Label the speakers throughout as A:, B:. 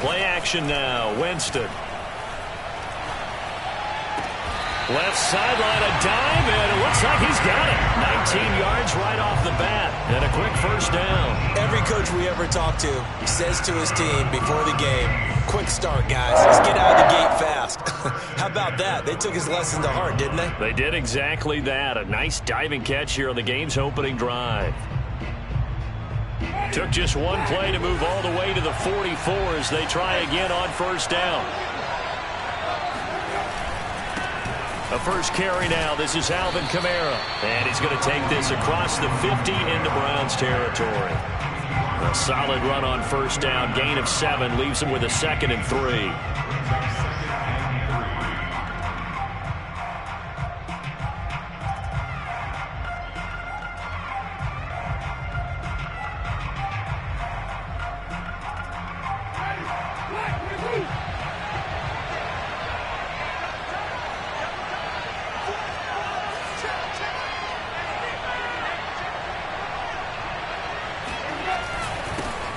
A: Play action now. Winston. Left sideline, a dive, and it looks like he's got it. 19 yards right off the bat, and a quick first down.
B: Every coach we ever talk to, he says to his team before the game, quick start, guys. Let's get out of the gate fast. How about that? They took his lesson to heart, didn't they?
A: They did exactly that. A nice diving catch here on the game's opening drive. Took just one play to move all the way to the 44 as they try again on first down. A first carry now. This is Alvin Kamara. And he's going to take this across the 50 into Browns territory. A solid run on first down. Gain of 7 leaves him with a 2nd and 3.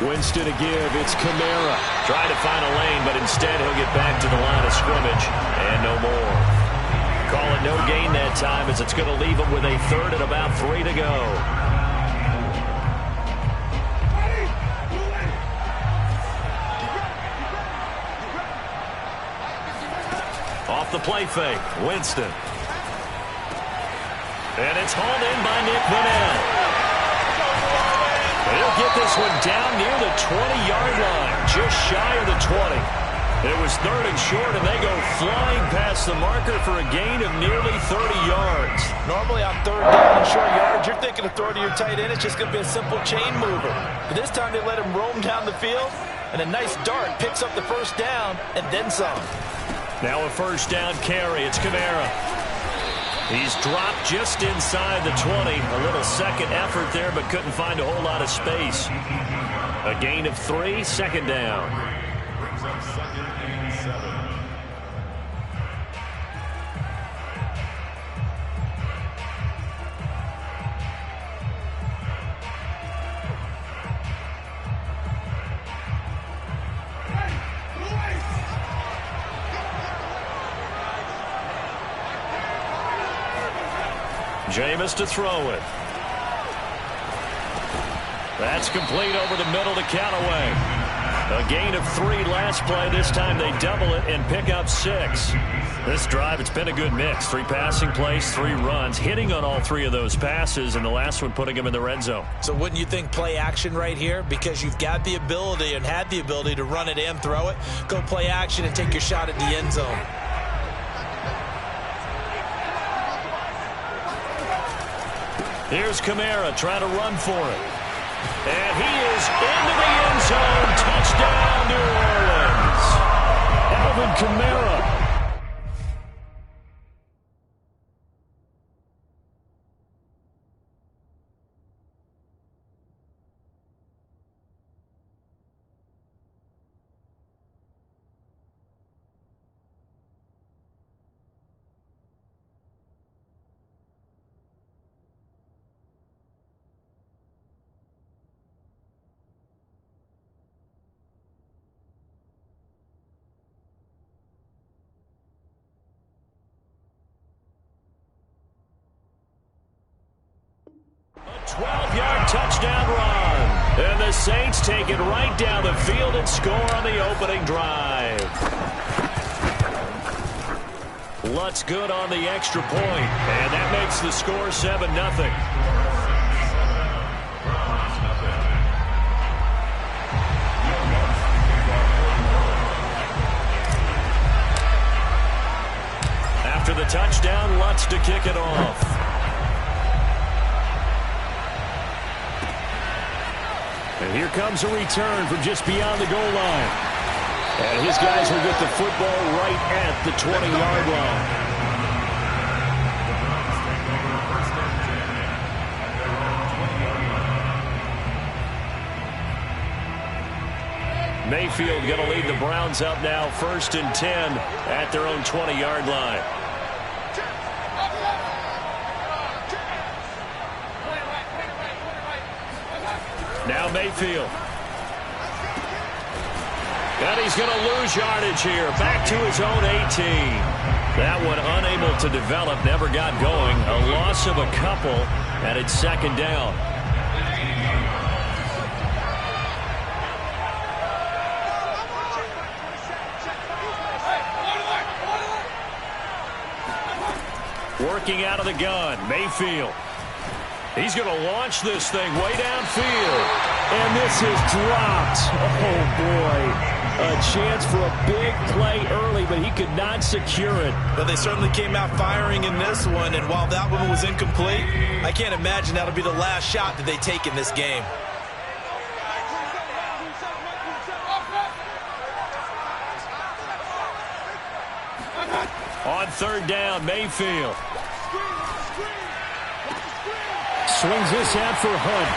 A: Winston to give. It's Kamara. Trying to find a lane, but instead he'll get back to the line of scrimmage. And no more. Call it no gain that time as it's going to leave him with a 3rd and about 3 to go. Off the play fake. Winston. And it's hauled in by Nick Vannell. He'll get this one down near the 20-yard line, just shy of the 20. It was 3rd and short, and they go flying past the marker for a gain of nearly 30 yards.
C: Normally on 3rd down and short yards, you're thinking of throwing to your tight end. It's just going to be a simple chain mover. But this time they let him roam down the field, and a nice dart picks up the first down and then some.
A: Now a first down carry. It's Kamara. He's dropped just inside the 20. A little second effort there, but couldn't find a whole lot of space. A gain of 3, 2nd down.
D: Brings up 2nd and 7.
A: Jameis to throw it. That's complete over the middle to Callaway. A gain of 3 last play. This time they double it and pick up 6. This drive, it's been a good mix. 3 passing plays, 3 runs, hitting on all 3 of those passes, and the last one putting him in the red zone.
B: So wouldn't you think play action right here? Because you've got the ability and had the ability to run it and throw it. Go play action and take your shot at the end zone.
A: Here's Kamara trying to run for it. And he is into the end zone. Touchdown, New Orleans. Alvin Kamara. A 12-yard touchdown run. And the Saints take it right down the field and score on the opening drive. Lutz good on the extra point. And that makes the score 7-0. After the touchdown, Lutz to kick it off. And here comes a return from just beyond the goal line. And his guys will get the football right at the 20-yard line. Mayfield going to lead the Browns up now 1st and 10 at their own 20-yard line. Now Mayfield. And he's going to lose yardage here. Back to his own 18. That one unable to develop, never got going. A loss of a couple, and it's second down. Working out of the gun, Mayfield. He's going to launch this thing way downfield. And this is dropped. Oh, boy. A chance for a big play early, but he could not secure it.
C: But they certainly came out firing in this one, and while that one was incomplete, I can't imagine that'll be the last shot that they take in this game.
A: On third down, Mayfield. Swings this out for Hunt.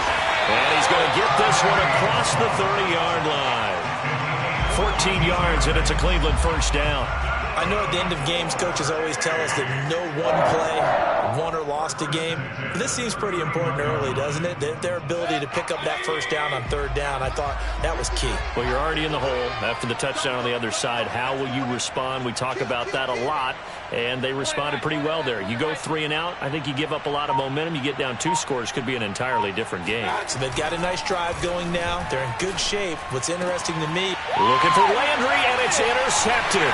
A: And he's going to get this one across the 30-yard line. 14 yards, and it's a Cleveland first down.
C: I know at the end of games, coaches always tell us that no one play won or lost a game. But this seems pretty important early, doesn't it? Their ability to pick up that first down on third down, I thought that was key.
A: Well, you're already in the hole after the touchdown on the other side. How will you respond? We talk about that a lot, and they responded pretty well there. You go 3 and out, I think you give up a lot of momentum. You get down 2 scores, could be an entirely different game.
C: So they've got a nice drive going now. They're in good shape. What's interesting to me,
A: looking for Landry, and it's intercepted.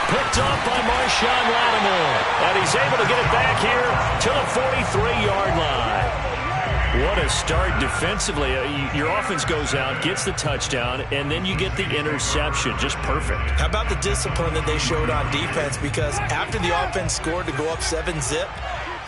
A: Picked off by Marshawn Lattimore. And he's able to get it back here to the 43-yard line. What a start defensively. Your offense goes out, gets the touchdown, and then you get the interception. Just perfect.
C: How about the discipline that they showed on defense? Because after the offense scored to go up 7-zip,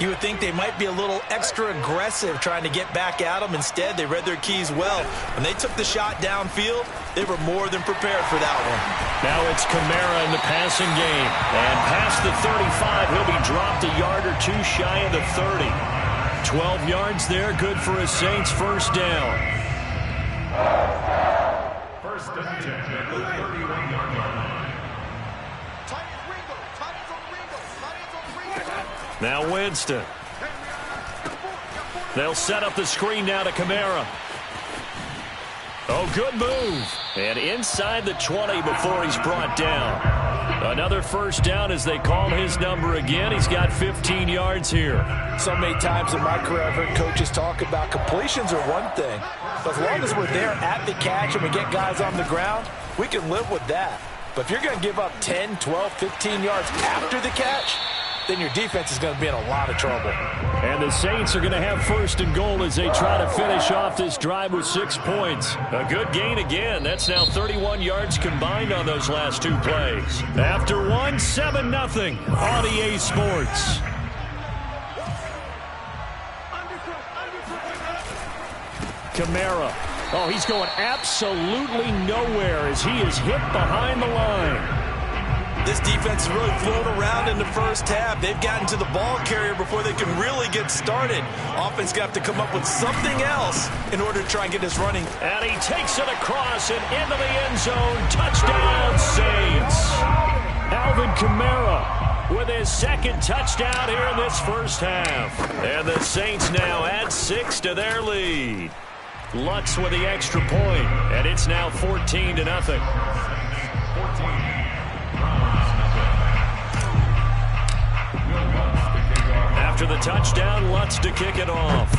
C: you would think they might be a little extra aggressive trying to get back at them. Instead, they read their keys well. When they took the shot downfield, they were more than prepared for that one.
A: Now it's Kamara in the passing game. And past the 35, he'll be dropped a yard or 2 shy of the 30. 12 yards there, good for a Saints first down.
D: First and 10 at the 31-yard line.
A: Now Winston. They'll set up the screen now to Kamara. Oh, good move. And inside the 20 before he's brought down. Another first down as they call his number again. He's got 15 yards here.
C: So many times in my career I've heard coaches talk about completions are one thing. But as long as we're there at the catch and we get guys on the ground, we can live with that. But if you're going to give up 10, 12, 15 yards after the catch, then your defense is going to be in a lot of trouble.
A: And the Saints are going to have first and goal as they try to finish off this drive with 6 points. A good gain again. That's now 31 yards combined on those last 2 plays. After one, 7-0 on EA Sports. Kamara. Oh, he's going absolutely nowhere as he is hit behind the line.
C: This defense has really flown around in the first half. They've gotten to the ball carrier before they can really get started. Offense got to come up with something else in order to try and get this running.
A: And he takes it across and into the end zone. Touchdown, Saints. Alvin Kamara with his second touchdown here in this first half. And the Saints now add 6 to their lead. Lutz with the extra point, and it's now 14-0. After the touchdown, Lutz to kick it off.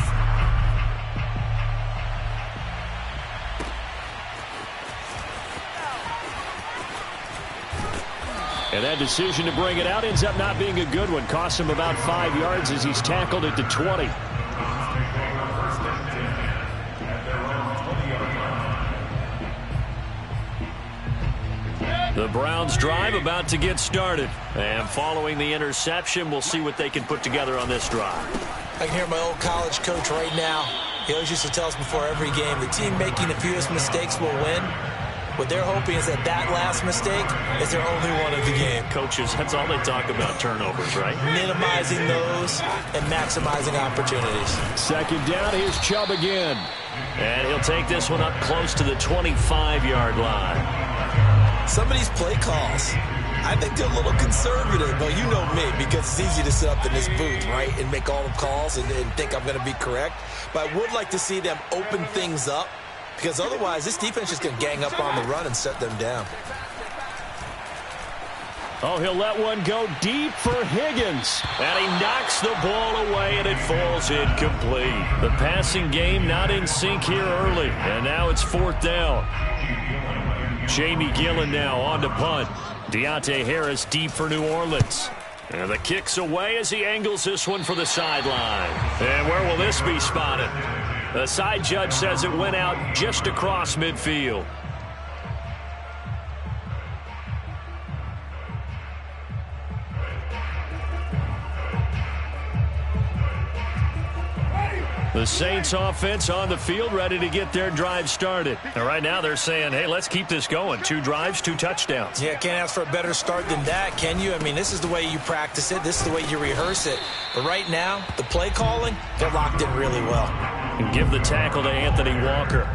A: And that decision to bring it out ends up not being a good one. Costs him about 5 yards as he's tackled at the 20. The Browns drive about to get started. And following the interception, we'll see what they can put together on this drive.
C: I can hear my old college coach right now. He always used to tell us before every game, the team making the fewest mistakes will win. What they're hoping is that last mistake is their only one of the game.
A: Coaches, that's all they talk about, turnovers, right?
C: Minimizing those and maximizing opportunities.
A: Second down, here's Chubb again. And he'll take this one up close to the 25-yard line.
C: Some of these play calls, I think they're a little conservative. But you know me, because it's easy to sit up in this booth, right, and make all the calls and think I'm going to be correct. But I would like to see them open things up
B: because otherwise this defense is going to gang up on the run and set them down.
A: Oh, he'll let one go deep for Higgins. And he knocks the ball away, and it falls incomplete. The passing game not in sync here early. And now it's 4th down. Jamie Gillen now on to punt. Deontay Harris deep for New Orleans. And the kick's away as he angles this one for the sideline. And where will this be spotted? The side judge says it went out just across midfield. The Saints offense on the field, ready to get their drive started. And right now they're saying, hey, let's keep this going. 2 drives, 2 touchdowns.
B: Yeah, can't ask for a better start than that, can you? I mean, this is the way you practice it. This is the way you rehearse it. But right now, the play calling, they're locked in really well.
A: And give the tackle to Anthony Walker.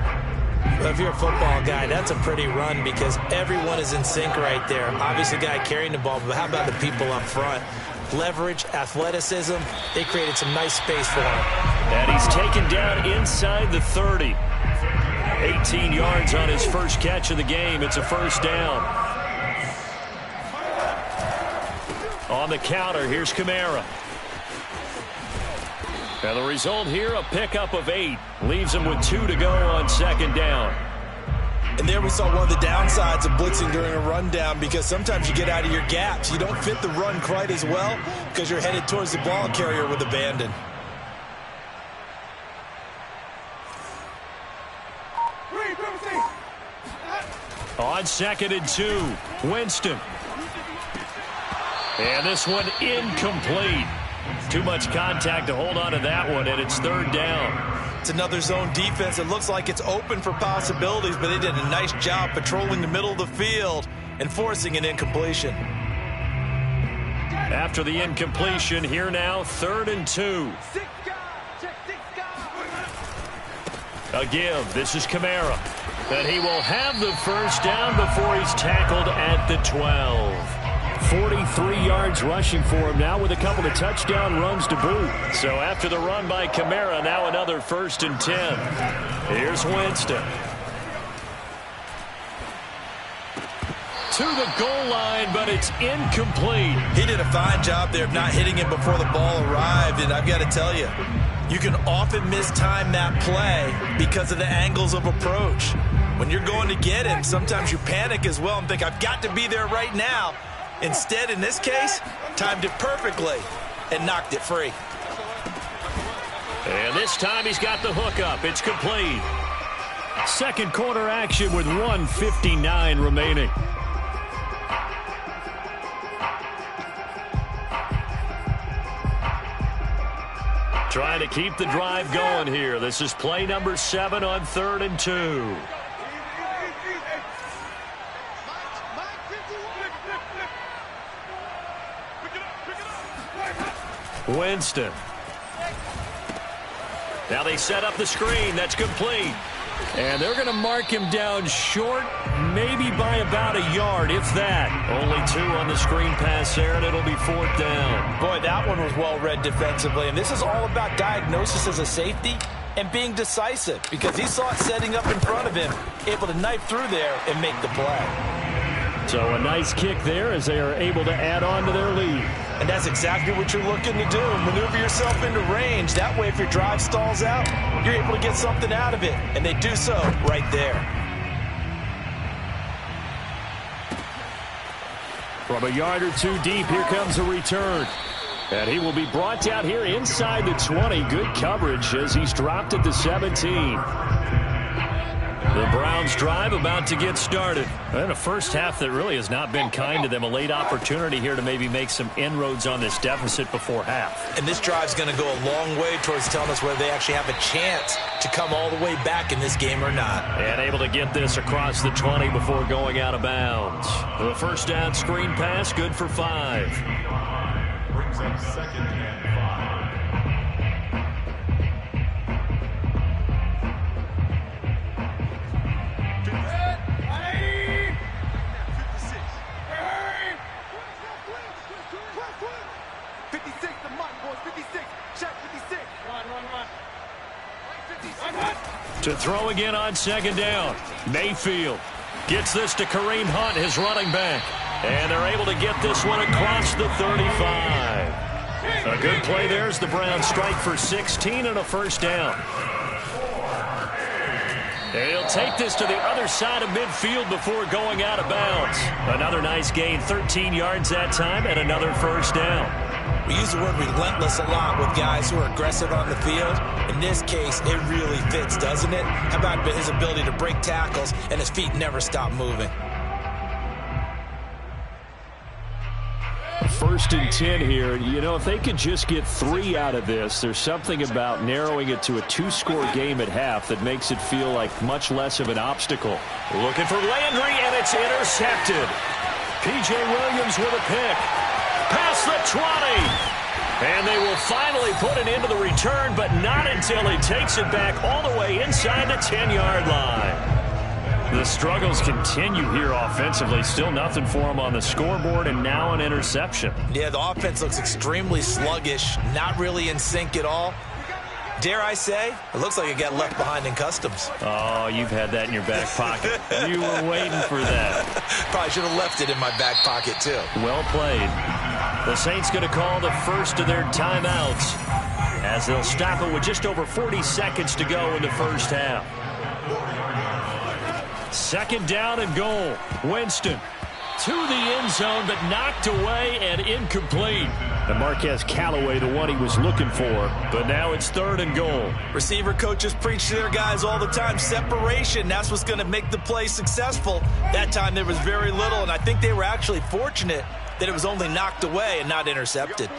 B: Well, if you're a football guy, that's a pretty run because everyone is in sync right there. Obviously, the guy carrying the ball, but how about the people up front? Leverage, athleticism, they created some nice space for him.
A: And he's taken down inside the 30. 18 yards on his first catch of the game. It's a 1st down. On the counter, here's Kamara. And the result here, a pickup of 8. Leaves him with 2 to go on 2nd down.
B: And there we saw one of the downsides of blitzing during a rundown because sometimes you get out of your gaps. You don't fit the run quite as well because you're headed towards the ball carrier with abandon.
A: On 2nd and 2, Winston. And this one incomplete. Too much contact to hold on to that one, and it's 3rd down.
B: It's another zone defense. It looks like it's open for possibilities, but they did a nice job patrolling the middle of the field and forcing an incompletion.
A: After the incompletion, here now, 3rd and 2. A give. This is Kamara. And he will have the 1st down before he's tackled at the 12. 43 yards rushing for him now with a couple of touchdown runs to boot. So after the run by Kamara, now another 1st and 10. Here's Winston. To the goal line, but it's incomplete.
B: He did a fine job there of not hitting it before the ball arrived, and I've got to tell you, you can often mistime that play because of the angles of approach. When you're going to get him, sometimes you panic as well and think, I've got to be there right now. Instead, in this case, timed it perfectly and knocked it free.
A: And this time he's got the hook up. It's complete. 2nd quarter action with 1:59 remaining. Trying to keep the drive going here. This is play number 7 on 3rd and 2. Winston. Now they set up the screen. That's complete. And they're going to mark him down short, maybe by about a yard, if that. Only 2 on the screen pass there, and it'll be 4th down.
C: Boy, that one was well read defensively. And this is all about diagnosis as a safety and being decisive because he saw it setting up in front of him, able to knife through there and make the play.
A: So a nice kick there as they are able to add on to their lead.
C: And that's exactly what you're looking to do. Maneuver yourself into range. That way, if your drive stalls out, you're able to get something out of it. And they do so right there.
A: From a yard or 2 deep, here comes a return. And he will be brought down here inside the 20. Good coverage as he's dropped at the 17. The Browns drive about to get started. And a first half that really has not been kind to them. A late opportunity here to maybe make some inroads on this deficit before half.
B: And this drive's going to go a long way towards telling us whether they actually have a chance to come all the way back in this game or not.
A: And able to get this across the 20 before going out of bounds. The 1st down screen pass, good for 5.
D: Brings up 2nd and 5.
A: To throw again on second down. Mayfield gets this to Kareem Hunt, his running back. And they're able to get this one across the 35. A good play there as the Browns strike for 16 and a first down. And he'll take this to the other side of midfield before going out of bounds. Another nice gain, 13 yards that time, and another first down.
B: We use the word relentless a lot with guys who are aggressive on the field. In this case, it really fits, doesn't it? How about his ability to break tackles and his feet never stop moving?
E: 1st and 10 here. You know, if they could just get 3 out of this, there's something about narrowing it to a 2-score game at half that makes it feel like much less of an obstacle.
A: Looking for Landry, and it's intercepted. P.J. Williams with a pick. Past the 20. And they will finally put it into the return, but not until he takes it back all the way inside the 10-yard line. The struggles continue here offensively. Still nothing for him on the scoreboard, and now an interception.
B: Yeah, the offense looks extremely sluggish, not really in sync at all. Dare I say, it looks like it got left behind in customs.
A: Oh, you've had that in your back pocket. You were waiting for that.
B: Probably should have left it in my back pocket, too.
A: Well played. The Saints going to call the first of their timeouts as they'll stop it with just over 40 seconds to go in the first half. 2nd down and goal. Winston to the end zone, but knocked away and incomplete.
E: And Marquez Callaway, the one he was looking for.
A: But now it's 3rd and goal.
B: Receiver coaches preach to their guys all the time. Separation, that's what's going to make the play successful. That time there was very little, and I think they were actually fortunate that it was only knocked away and not intercepted.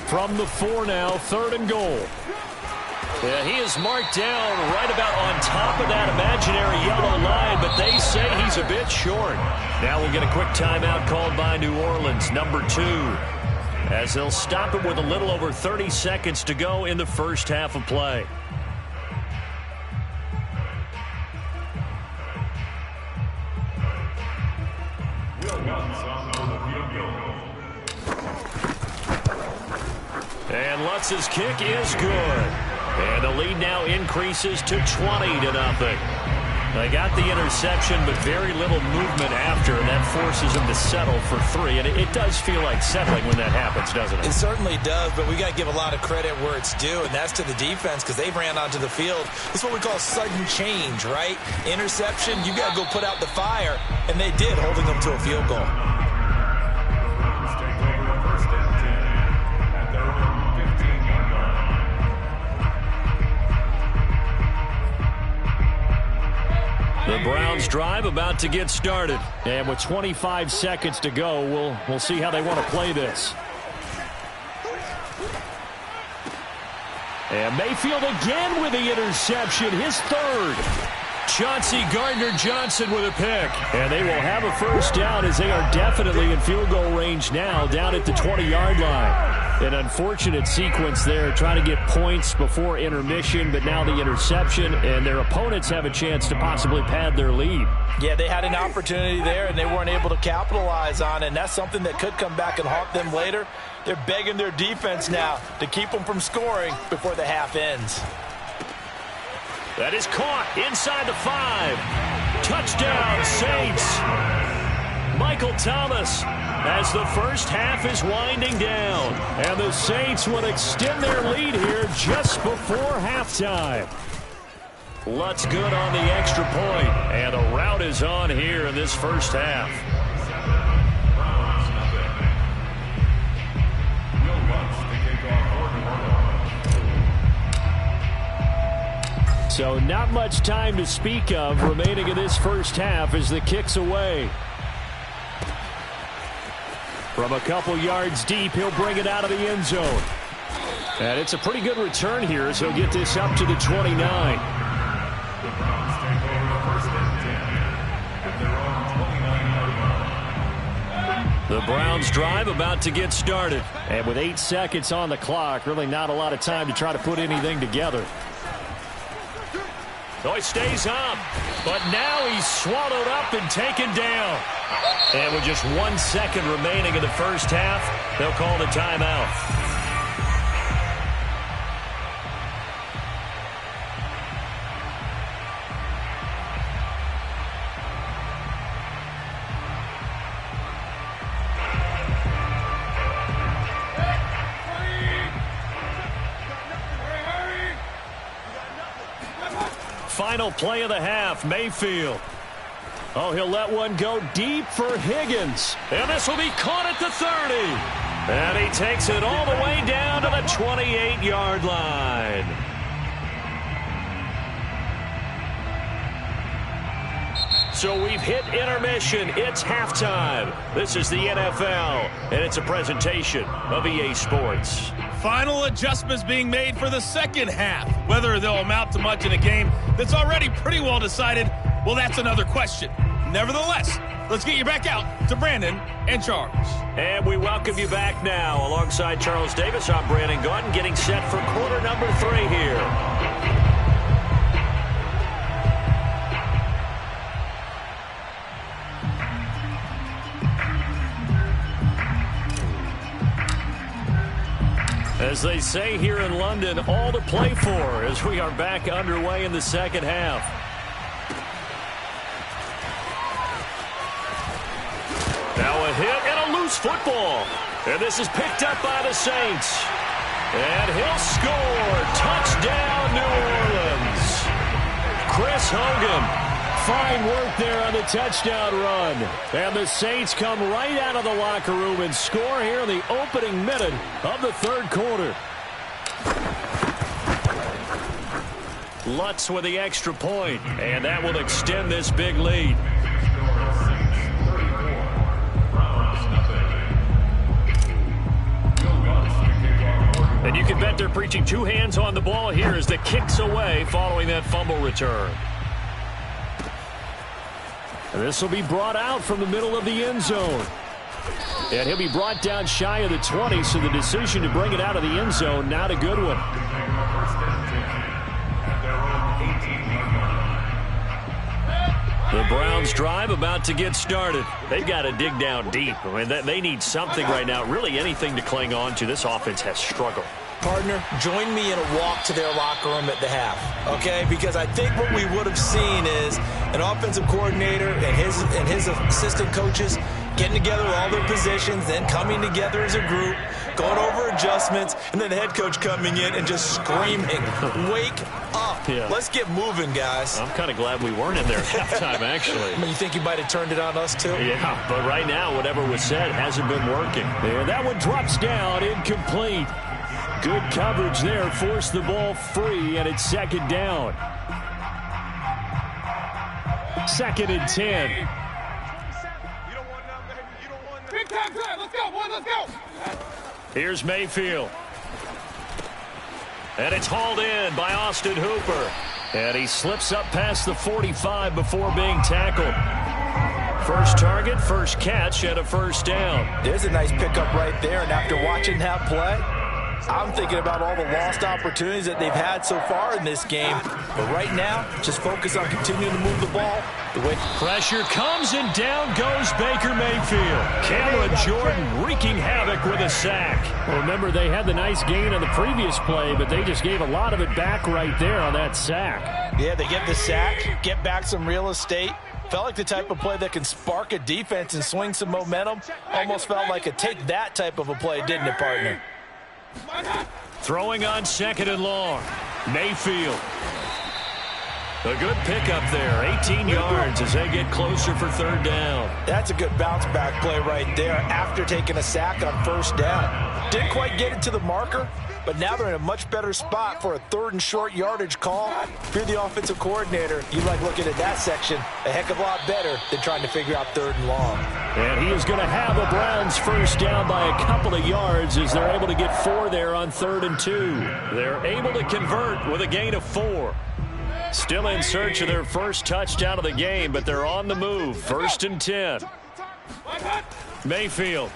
A: From the 4 now, 3rd and goal. Yeah, he is marked down right about on top of that imaginary yellow line, but they say he's a bit short. Now we'll get a quick timeout called by New Orleans, number 2, as they'll stop it with a little over 30 seconds to go in the first half of play. And Lutz's kick is good. And the lead now increases to 20-0. They got the interception, but very little movement after, and that forces them to settle for 3. And it does feel like settling when that happens, doesn't it?
B: It certainly does, but we got to give a lot of credit where it's due, and that's to the defense because they ran onto the field. It's what we call sudden change, right? Interception, you got to go put out the fire, and they did, holding them to a field goal.
A: The Browns drive about to get started. And with 25 seconds to go, we'll see how they want to play this. And Mayfield again with the interception, his 3rd. Chauncey Gardner-Johnson with a pick. And they will have a first down as they are definitely in field goal range now, down at the 20-yard line. An unfortunate sequence there, trying to get points before intermission, but now the interception, and their opponents have a chance to possibly pad their lead.
C: Yeah, they had an opportunity there, and they weren't able to capitalize on it, and that's something that could come back and haunt them later. They're begging their defense now to keep them from scoring before the half ends.
A: That is caught inside the 5. Touchdown, Saints. Michael Thomas as the first half is winding down. And the Saints will extend their lead here just before halftime. Lutz good on the extra point. And the rout is on here in this first half. So not much time to speak of remaining in this first half as the kick's away. From a couple yards deep, he'll bring it out of the end zone. And it's a pretty good return here as he'll get this up to the 29. The Browns drive about to get started. And with 8 seconds on the clock, really not a lot of time to try to put anything together. So he stays up, but now he's swallowed up and taken down. And with just 1 second remaining in the first half, they'll call the timeout. final play of the half. Mayfield. Oh, he'll let one go deep for Higgins. And this will be caught at the 30. And he takes it all the way down to the 28-yard line. So we've hit intermission. It's halftime. This is the NFL, and it's a presentation of EA Sports.
F: Final adjustments being made for the second half. Whether they'll amount to much in a game that's already pretty well decided, well, that's another question. Nevertheless, let's get you back out to Brandon and Charles.
A: And we welcome you back now. Alongside Charles Davis, I'm Brandon Gaudin, getting set for quarter number 3 here. As they say here in London, all to play for as we are back underway in the second half. Now a hit and a loose football. And this is picked up by the Saints. And he'll score. Touchdown, New Orleans. Chris Hogan. Fine work there on the touchdown run. And the Saints come right out of the locker room and score here in the opening minute of the third quarter. Lutz with the extra point, and that will extend this big lead. And you can bet they're preaching 2 hands on the ball here as the kick's away following that fumble return. And this will be brought out from the middle of the end zone. And he'll be brought down shy of the 20, so the decision to bring it out of the end zone, not a good one. The Browns drive about to get started. They've got to dig down deep. I mean, they need something right now, really anything to cling on to. This offense has struggled.
C: Partner, join me in a walk to their locker room at the half, okay? Because I think what we would have seen is an offensive coordinator and his assistant coaches getting together with all their positions, then coming together as a group, going over adjustments, and then the head coach coming in and just screaming, wake up. Yeah. Let's get moving, guys.
A: I'm kind of glad we weren't in there at halftime, actually.
C: I mean, you think he might have turned it on us, too?
A: Yeah, but right now, whatever was said hasn't been working. And that one drops down, incomplete. Good coverage there, forced the ball free, and it's second down. 2nd and 10.
G: Big time drive. Let's go, boy. Let's go.
A: Here's Mayfield. And it's hauled in by Austin Hooper. And he slips up past the 45 before being tackled. First target, first catch, and a first down.
C: There's a nice pickup right there, and after watching that play, I'm thinking about all the lost opportunities that they've had so far in this game. But right now, just focus on continuing to move the ball.
A: Pressure comes, and down goes Baker Mayfield. Cameron Jordan wreaking havoc with a sack.
E: Well, remember, they had the nice gain on the previous play, but they just gave a lot of it back right there on that sack.
C: Yeah, they get the sack, get back some real estate. Felt like the type of play that can spark a defense and swing some momentum. Almost felt like a take that type of a play, didn't it, partner?
A: Throwing on 2nd and long. Mayfield. A good pickup there. 18 yards as they get closer for 3rd down.
C: That's a good bounce back play right there after taking a sack on 1st down. Didn't quite get it to the marker, but now they're in a much better spot for a 3rd and short yardage call. If you're the offensive coordinator, you like looking at that section a heck of a lot better than trying to figure out 3rd and long.
E: And he is going to have a Browns first down by a couple of yards as they're able to get 4 there on 3rd and 2.
A: They're able to convert with a gain of 4. Still in search of their first touchdown of the game, but they're on the move. 1st and 10. Mayfield.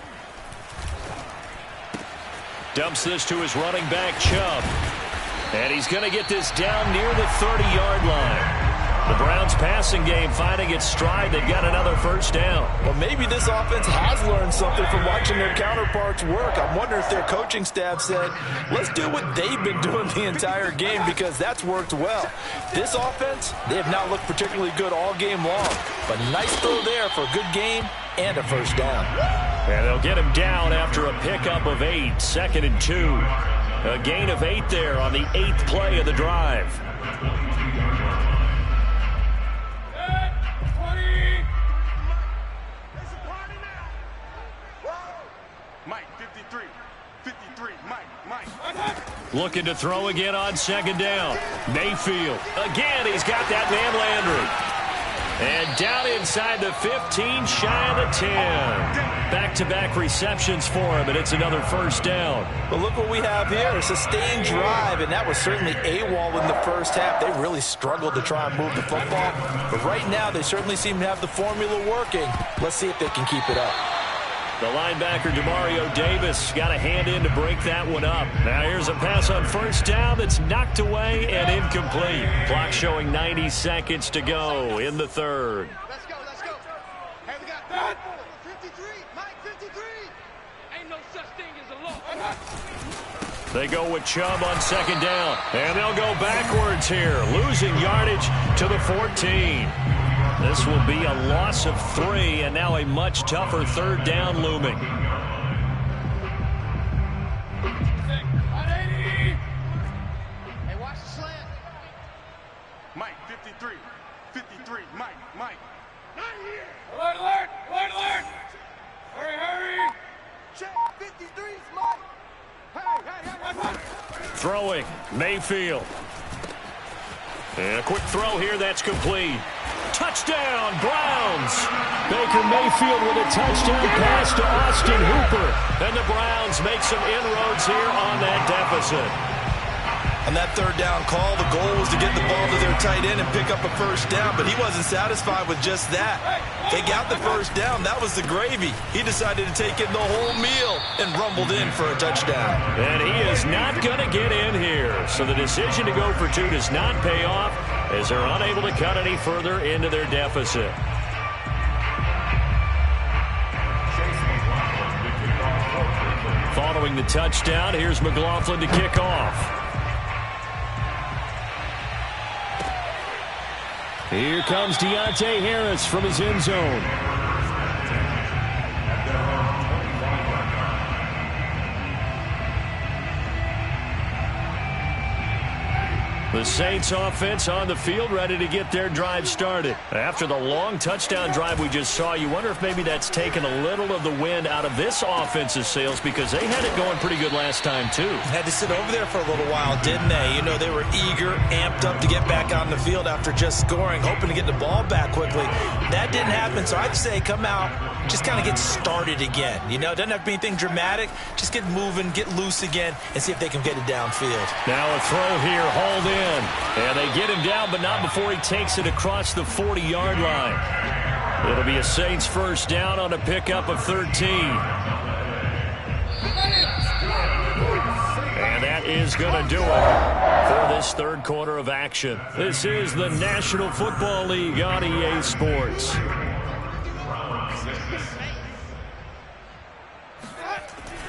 A: Dumps this to his running back, Chubb. And he's going to get this down near the 30-yard line. The Browns passing game finding its stride. They've got another first down.
C: Well, maybe this offense has learned something from watching their counterparts work. I'm wondering if their coaching staff said, let's do what they've been doing the entire game because that's worked well. This offense, they have not looked particularly good all game long. But nice throw there for a good game and a first down.
A: And they'll get him down after a pickup of 8. 2nd and 2. A gain of 8 there on the 8th play of the drive. Looking to throw again on second down. Mayfield. Again, he's got that man Landry. And down inside the 15, shy of the 10. Back-to-back receptions for him, and it's another first down.
C: But look what we have here. A sustained drive, and that was certainly AWOL in the first half. They really struggled to try and move the football. But right now, they certainly seem to have the formula working. Let's see if they can keep it up.
A: The linebacker, Demario Davis, got a hand in to break that one up. Now here's a pass on first down that's knocked away and incomplete. Clock showing 90 seconds to go in the third.
G: Let's go, let's go. Hey, we got that. 53, Mike, 53. Ain't no such thing as a loss.
A: They go with Chubb on second down, and they'll go backwards here, losing yardage to the 14. This will be a loss of 3, and now a much tougher third down looming.
G: Hey, watch the slant.
D: Mike, 53. 53. Mike.
G: Not here. Alert, alert, alert, alert. Hurry, hurry. Check, 53's Mike. Hey.
A: Throwing, Mayfield. And a quick throw here, that's complete. Touchdown, Browns. Baker Mayfield with a touchdown pass to Austin Hooper. And the Browns make some inroads here on that deficit.
B: On that third down call, the goal was to get the ball to their tight end and pick up a first down, but he wasn't satisfied with just that. They got the first down. That was the gravy. He decided to take in the whole meal and rumbled in for a touchdown.
A: And he is not going to get in here. So the decision to go for 2 does not pay off as they're unable to cut any further into their deficit. Following the touchdown, here's McLaughlin to kick off. Here comes Deontay Harris from his end zone. The Saints offense on the field ready to get their drive started. After the long touchdown drive we just saw, you wonder if maybe that's taken a little of the wind out of this offense's sails because they had it going pretty good last time too.
B: Had to sit over there for a little while, didn't they? You know, they were eager, amped up to get back on the field after just scoring, hoping to get the ball back quickly. That didn't happen, so I'd say come out, just kind of get started again. You know, it doesn't have to be anything dramatic. Just get moving, get loose again, and see if they can get it downfield.
A: Now a throw here, hauled in. And they get him down, but not before he takes it across the 40-yard line. It'll be a Saints first down on a pickup of 13. And that is going to do it for this third quarter of action. This is the National Football League on EA Sports.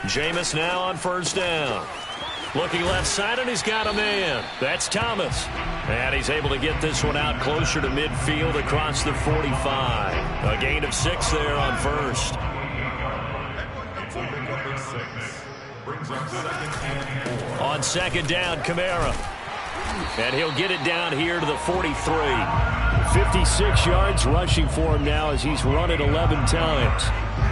A: Jameis now on first down. Looking left side, and he's got a man. That's Thomas. And he's able to get this one out closer to midfield across the 45. A gain of 6 there on first. On second down, Kamara. And he'll get it down here to the 43. 56 yards rushing for him now as he's run it 11 times.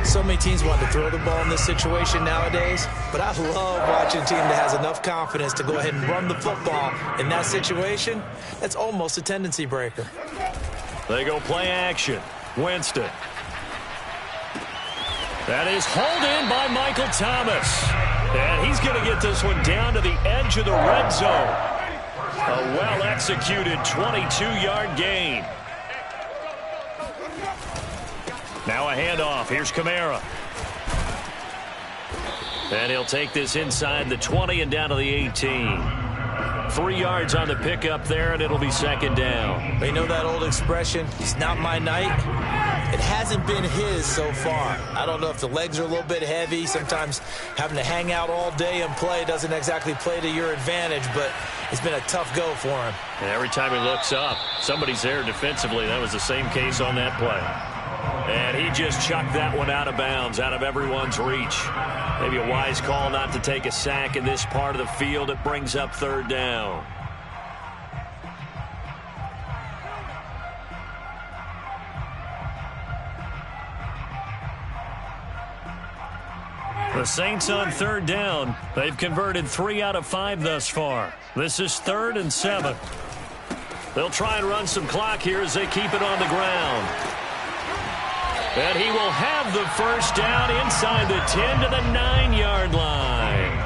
C: So many teams want to throw the ball in this situation nowadays, but I love watching a team that has enough confidence to go ahead and run the football. In that situation, that's almost a tendency breaker.
A: They go play action. Winston. That is hauled in by Michael Thomas. And he's going to get this one down to the edge of the red zone. A well-executed 22-yard gain. Now a handoff. Here's Kamara. And he'll take this inside the 20 and down to the 18. 3 yards on the pickup there, and it'll be second down.
C: They know that old expression, it's not my night. It hasn't been his so far. I don't know if the legs are a little bit heavy. Sometimes having to hang out all day and play doesn't exactly play to your advantage, but it's been a tough go for him.
A: And every time he looks up, somebody's there defensively. That was the same case on that play. And he just chucked that one out of bounds, out of everyone's reach. Maybe a wise call not to take a sack in this part of the field. It brings up third down. The Saints on third down. They've converted 3 out of 5 thus far. This is 3rd and 7. They'll try and run some clock here as they keep it on the ground. And he will have the first down inside the 10 to the 9-yard line.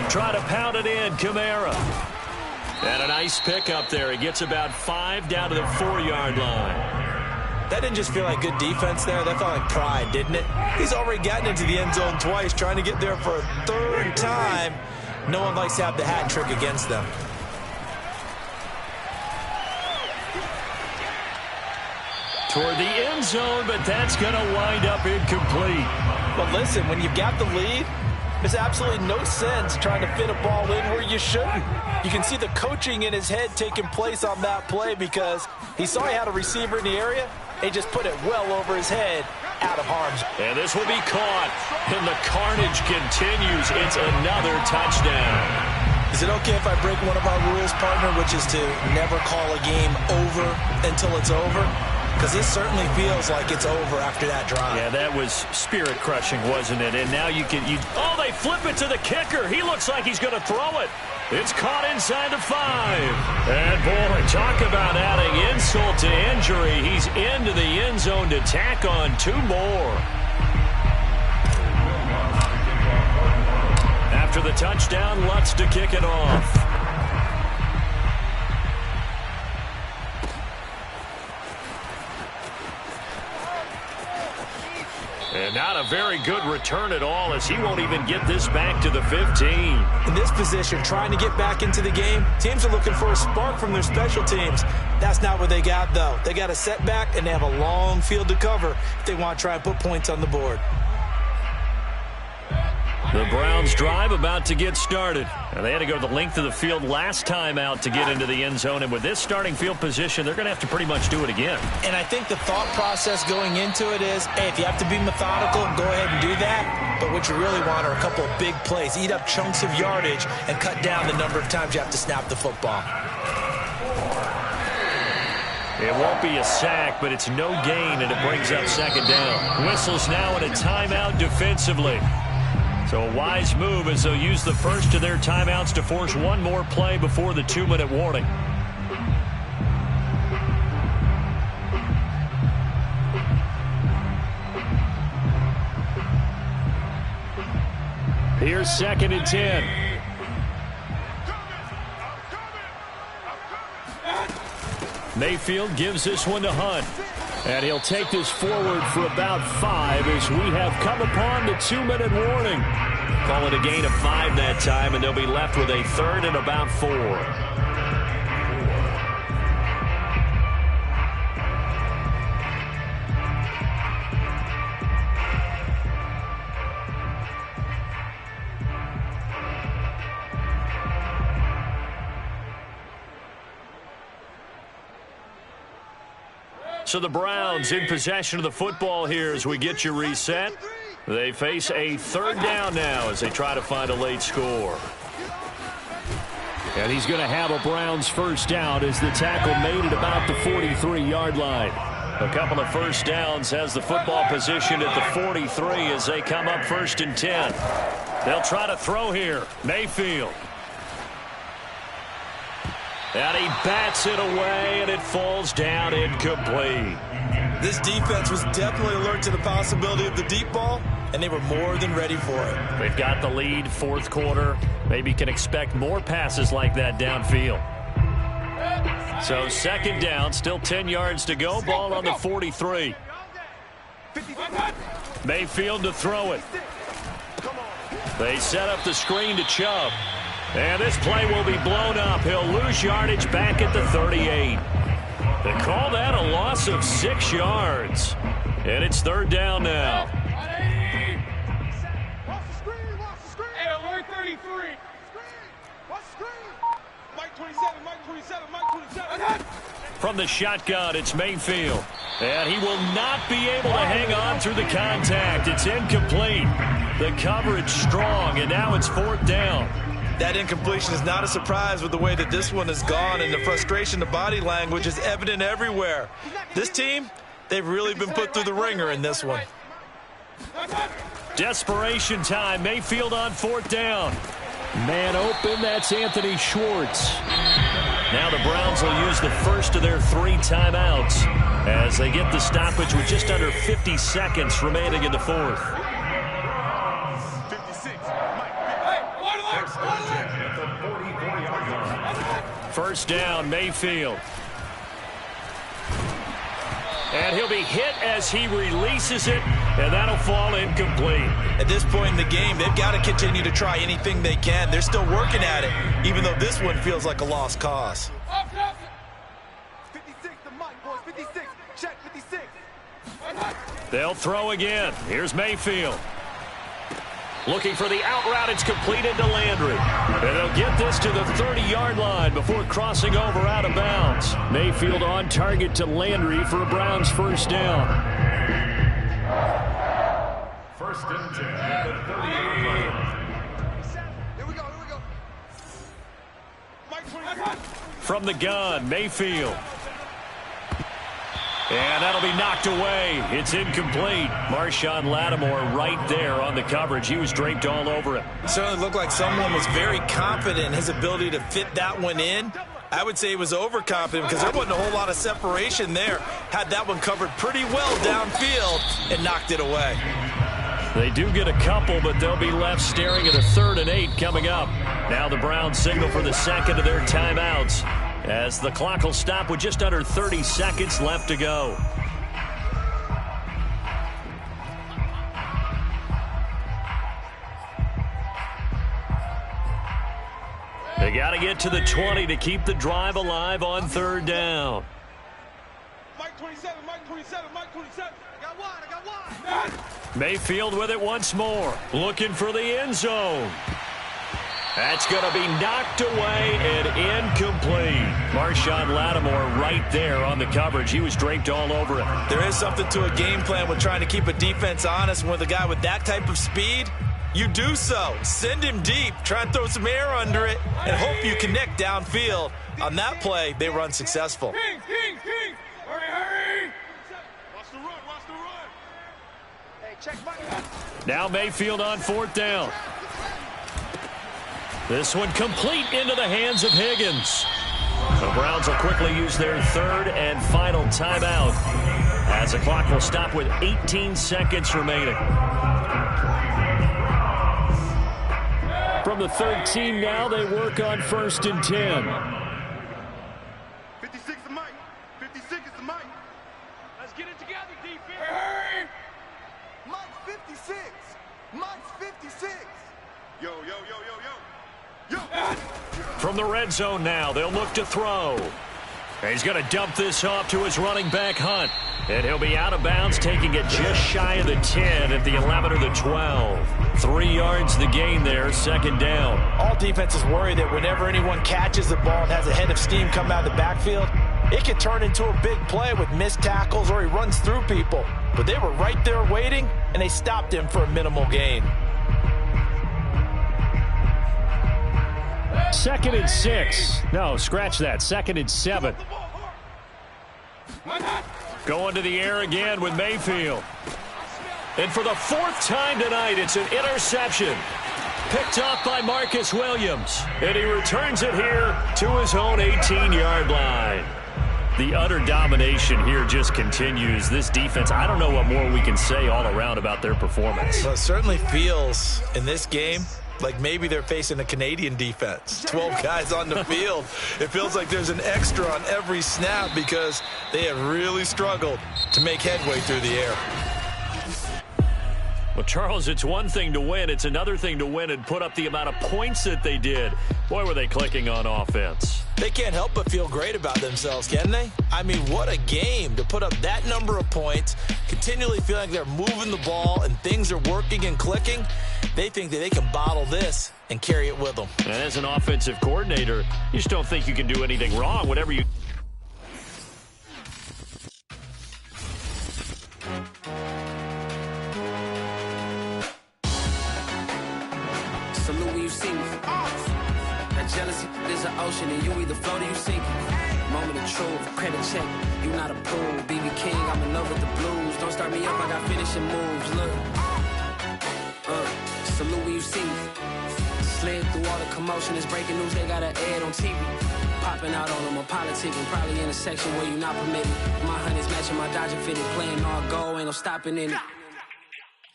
A: Try to pound it in, Kamara. And a nice pickup there. He gets about 5 down to the 4-yard line.
C: That didn't just feel like good defense there. That felt like pride, didn't it? He's already gotten into the end zone twice, trying to get there for a 3rd time. No one likes to have the hat trick against them.
A: Toward the end zone, but that's going to wind up incomplete.
C: But listen, when you've got the lead, there's absolutely no sense trying to fit a ball in where you shouldn't. You can see the coaching in his head taking place on that play because he saw he had a receiver in the area. He just put it well over his head, out of harm's way.
A: And this will be caught, and the carnage continues. It's another touchdown.
C: Is it okay if I break one of our rules, partner, which is to never call a game over until it's over? Because this certainly feels like it's over after that drive.
A: Yeah, that was spirit-crushing, wasn't it? And now you can... Oh, they flip it to the kicker. He looks like he's going to throw it. It's caught inside the 5. And, boy, talk about adding insult to injury. He's into the end zone to tack on 2 more. After the touchdown, Lutz to kick it off. And not a very good return at all, as he won't even get this back to the 15.
C: In this position, trying to get back into the game, teams are looking for a spark from their special teams. That's not what they got, though. They got a setback, and they have a long field to cover if they want to try and put points on the board.
A: The Browns drive about to get started. And they had to go the length of the field last time out to get into the end zone. And with this starting field position, they're going to have to pretty much do it again.
C: And I think the thought process going into it is, hey, if you have to be methodical, go ahead and do that. But what you really want are a couple of big plays. Eat up chunks of yardage and cut down the number of times you have to snap the football.
A: It won't be a sack, but it's no gain, and it brings up 2nd down. Whistles now in a timeout defensively. So a wise move as they'll use the first of their timeouts to force one more play before the 2-minute warning. Here's 2nd and 10. Mayfield gives this one to Hunt. And he'll take this forward for about 5 as we have come upon the 2-minute warning. Call it a gain of 5 that time, and they'll be left with a 3rd and about 4. So the Browns in possession of the football here as we get you reset. They face a 3rd down now as they try to find a late score.
E: And he's going to have a Browns first down as the tackle made at about the 43-yard line.
A: A couple of first downs has the football position at the 43 as they come up 1st and 10. They'll try to throw here. Mayfield. And he bats it away, and it falls down incomplete.
B: This defense was definitely alert to the possibility of the deep ball, and they were more than ready for it.
A: They've got the lead, 4th quarter. Maybe can expect more passes like that downfield. So 2nd down, still 10 yards to go. Ball on the 43. Mayfield to throw it. They set up the screen to Chubb. And this play will be blown up. He'll lose yardage back at the 38. They call that a loss of 6 yards. And it's 3rd down now.
G: Hey, alert 33. Mike 27, Mike 27, Mike 27.
A: From the shotgun, it's Mayfield. And he will not be able to hang on through the contact. It's incomplete. The coverage strong, and now it's 4th down.
B: That incompletion is not a surprise with the way that this one has gone, and the frustration, the body language is evident everywhere. This team, they've really been put through the ringer in this one.
A: Desperation time. Mayfield on 4th down.
E: Man open, that's Anthony Schwartz.
A: Now the Browns will use the first of their 3 timeouts as they get the stoppage with just under 50 seconds remaining in the 4th. First down, Mayfield. And he'll be hit as he releases it, and that'll fall incomplete.
B: At this point in the game, they've got to continue to try anything they can. They're still working at it, even though this one feels like a lost cause.
G: 56 to Mike, boys. 56. Check 56.
A: They'll throw again. Here's Mayfield. Looking for the out route. It's completed to Landry. And they'll get this to the 30-yard line before crossing over out of bounds.
E: Mayfield on target to Landry for a Browns first down.
D: First and 10 at the 38 line.
G: Here we go. Mike 20.
A: From the gun, Mayfield. And that'll be knocked away. It's incomplete. Marshawn Lattimore right there on the coverage. He was draped all over it.
B: Certainly looked like someone was very confident in his ability to fit that one in. I would say he was overconfident because there wasn't a whole lot of separation there. Had that one covered pretty well downfield and knocked it away.
A: They do get a couple, but they'll be left staring at a 3rd and 8 coming up. Now the Browns signal for the second of their timeouts, as the clock will stop with just under 30 seconds left to go. They got to get to the 20 to keep the drive alive on 3rd down.
G: Mike 27. Mike 27. Mike 27. I got one.
A: Mayfield with it once more. Looking for the end zone. That's going to be knocked away and incomplete. Marshawn Lattimore right there on the coverage. He was draped all over it.
B: There is something to a game plan with trying to keep a defense honest. With a guy with that type of speed, you do so. Send him deep. Try and throw some air under it and hope you connect downfield. On that play, they run successful.
G: King. Hurry. Watch the run. Hey, check Mike.
A: Now Mayfield on 4th down. This one complete into the hands of Higgins. The Browns will quickly use their 3rd and final timeout, as the clock will stop with 18 seconds remaining.
E: From the 13 now, they work on 1st and 10.
G: 56 to Mike. 56 is to Mike. Let's get it together, defense. Hurry. Mike 56. Mike's 56. Yo.
A: From the red zone now, they'll look to throw. He's going to dump this off to his running back, Hunt. And he'll be out of bounds, taking it just shy of the 10 at the 11 or the 12. 3 yards the gain there, 2nd down.
C: All defenses worry that whenever anyone catches the ball and has a head of steam come out of the backfield, it can turn into a big play with missed tackles or he runs through people. But they were right there waiting, and they stopped him for a minimal gain.
E: 2nd and 6. No, scratch that. 2nd and 7.
A: Going to the air again with Mayfield. And for the 4th time tonight, it's an interception. Picked off by Marcus Williams. And he returns it here to his own 18-yard line. The utter domination here just continues. This defense, I don't know what more we can say all around about their performance.
B: Well, it certainly feels in this game like maybe they're facing a Canadian defense. 12 guys on the field. It feels like there's an extra on every snap because they have really struggled to make headway through the air.
A: Well, Charles, it's one thing to win. It's another thing to win and put up the amount of points that they did. Boy, were they clicking on offense.
B: They can't help but feel great about themselves, can they? I mean, what a game to put up that number of points, continually feeling like they're moving the ball and things are working and clicking. They think that they can bottle this and carry it with them.
A: And as an offensive coordinator, you just don't think you can do anything wrong. Whatever you...
H: Salute when you see me. That jealousy is an ocean, and you either float or you sink. Moment of truth, credit check, you not a pool. BB King, I'm in love with the blues. Don't start me up, I got finishing moves. Look, salute when you see me. Slid through all the commotion, it's breaking news, they got an ad on TV. Popping out on them, a politicking, probably in a section where you not permitted. My honey's matching my Dodger fitted, playing all gold, ain't no stopping in it.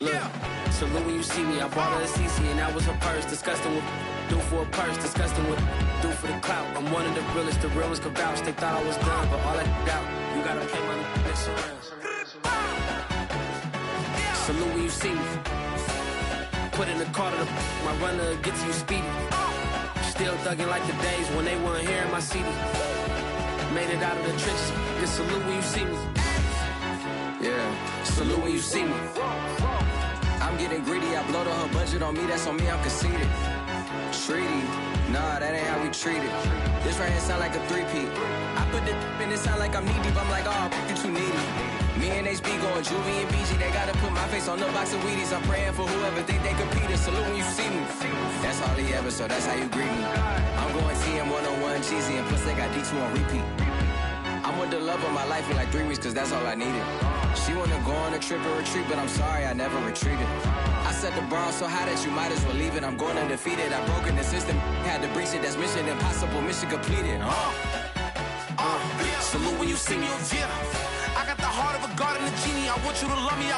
H: Look, salute when you see me, I bought her a CC and that was her purse. Disgusting with do for a purse, disgusting with do for the clout. I'm one of the realest could vouch. They thought I was done, but all I doubt, you gotta play my next around. Salute when you see me. Put in the car to my runner gets you speedy. Still thugging like the days when they weren't here in my CD. Made it out of the trenches. Just salute when you see me. Yeah, salute when you see me. I'm getting greedy. I blow to her budget on me. That's on me. I'm conceited. Treaty. Nah, that ain't how we treat it. This right here sound like a three-peat. I put the in it sound like I'm knee deep. I'm like, oh, you too needy. Me and HB going Juvie and BG. They gotta put my face on the box of Wheaties. I'm praying for whoever think they compete. Salute when you see me. That's all he ever, so that's how you greet me. I'm going TM 101 cheesy, and plus they got D2 on repeat. I'm with the love of my life in like 3 weeks, cause that's all I needed. She wanna go on a trip or retreat, but I'm sorry, I never retreated. I set the bar so high that you might as well leave it. I'm going undefeated. I broke in the system, had to breach it. That's mission impossible, mission completed. Salute when you see me.
I: I got the heart of a god and a genie. I want you to love me.